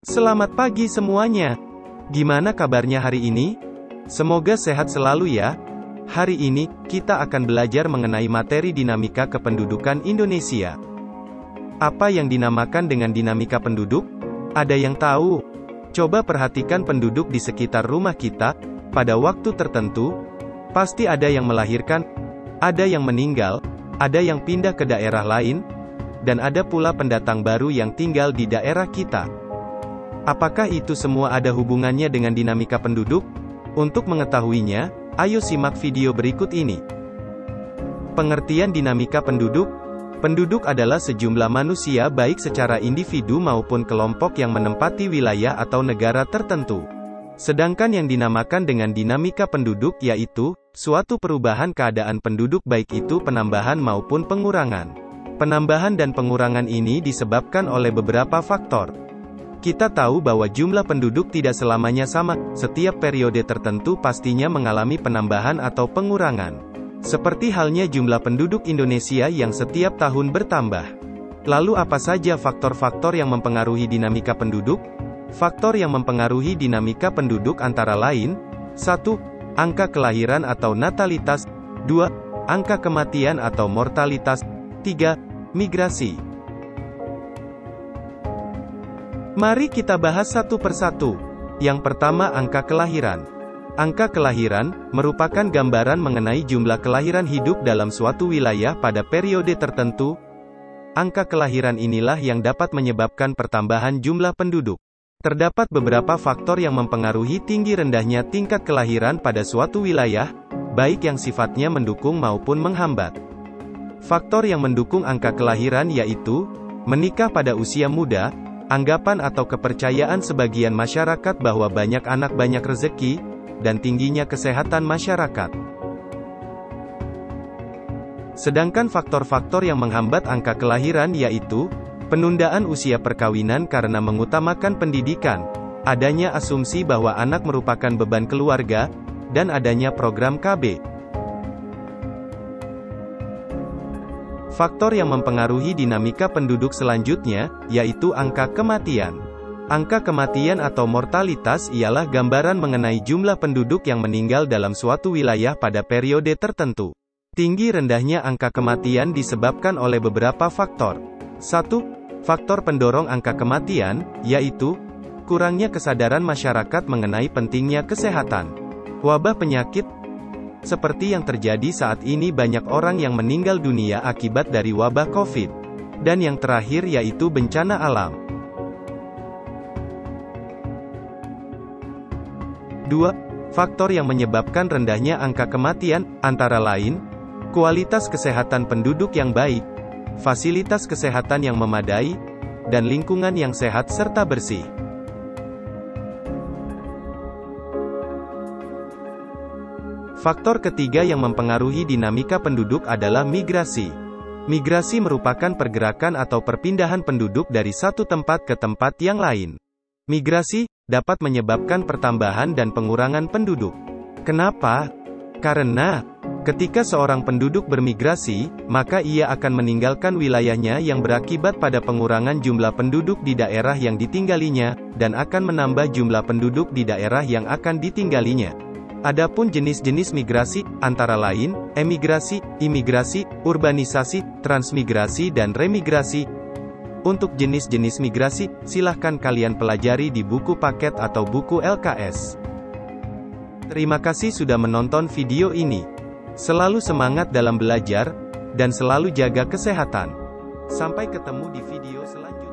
Selamat pagi semuanya. Gimana kabarnya hari ini? Semoga sehat selalu ya. Hari ini, kita akan belajar mengenai materi dinamika kependudukan Indonesia. Apa yang dinamakan dengan dinamika penduduk? Ada yang tahu? Coba perhatikan penduduk di sekitar rumah kita. Pada waktu tertentu, pasti ada yang melahirkan, ada yang meninggal, ada yang pindah ke daerah lain, dan ada pula pendatang baru yang tinggal di daerah kita. Apakah itu semua ada hubungannya dengan dinamika penduduk? Untuk mengetahuinya, ayo simak video berikut ini. Pengertian dinamika penduduk. Penduduk adalah sejumlah manusia baik secara individu maupun kelompok yang menempati wilayah atau negara tertentu. Sedangkan yang dinamakan dengan dinamika penduduk yaitu, suatu perubahan keadaan penduduk baik itu penambahan maupun pengurangan. Penambahan dan pengurangan ini disebabkan oleh beberapa faktor. Kita tahu bahwa jumlah penduduk tidak selamanya sama, setiap periode tertentu pastinya mengalami penambahan atau pengurangan. Seperti halnya jumlah penduduk Indonesia yang setiap tahun bertambah. Lalu apa saja faktor-faktor yang mempengaruhi dinamika penduduk? Faktor yang mempengaruhi dinamika penduduk antara lain, 1. Angka kelahiran atau natalitas, 2. Angka kematian atau mortalitas, 3. Migrasi. Mari kita bahas satu persatu. Yang pertama, angka kelahiran. Angka kelahiran merupakan gambaran mengenai jumlah kelahiran hidup dalam suatu wilayah pada periode tertentu. Angka kelahiran inilah yang dapat menyebabkan pertambahan jumlah penduduk. Terdapat beberapa faktor yang mempengaruhi tinggi rendahnya tingkat kelahiran pada suatu wilayah, baik yang sifatnya mendukung maupun menghambat. Faktor yang mendukung angka kelahiran yaitu menikah pada usia muda. Anggapan atau kepercayaan sebagian masyarakat bahwa banyak anak banyak rezeki, dan tingginya kesehatan masyarakat. Sedangkan faktor-faktor yang menghambat angka kelahiran yaitu, penundaan usia perkawinan karena mengutamakan pendidikan, adanya asumsi bahwa anak merupakan beban keluarga, dan adanya program KB. Faktor yang mempengaruhi dinamika penduduk selanjutnya, yaitu angka kematian. Angka kematian atau mortalitas ialah gambaran mengenai jumlah penduduk yang meninggal dalam suatu wilayah pada periode tertentu. Tinggi rendahnya angka kematian disebabkan oleh beberapa faktor. 1. Faktor pendorong angka kematian, yaitu, kurangnya kesadaran masyarakat mengenai pentingnya kesehatan. Wabah penyakit, seperti yang terjadi saat ini banyak orang yang meninggal dunia akibat dari wabah COVID. Dan yang terakhir yaitu bencana alam. 2. Faktor yang menyebabkan rendahnya angka kematian, antara lain, kualitas kesehatan penduduk yang baik, fasilitas kesehatan yang memadai, dan lingkungan yang sehat serta bersih. Faktor ketiga yang mempengaruhi dinamika penduduk adalah migrasi. Migrasi merupakan pergerakan atau perpindahan penduduk dari satu tempat ke tempat yang lain. Migrasi dapat menyebabkan pertambahan dan pengurangan penduduk. Kenapa? Karena ketika seorang penduduk bermigrasi, maka ia akan meninggalkan wilayahnya yang berakibat pada pengurangan jumlah penduduk di daerah yang ditinggalinya, dan akan menambah jumlah penduduk di daerah yang akan ditinggalinya. Adapun jenis-jenis migrasi, antara lain, emigrasi, imigrasi, urbanisasi, transmigrasi dan remigrasi. Untuk jenis-jenis migrasi, silahkan kalian pelajari di buku paket atau buku LKS. Terima kasih sudah menonton video ini. Selalu semangat dalam belajar, dan selalu jaga kesehatan. Sampai ketemu di video selanjutnya.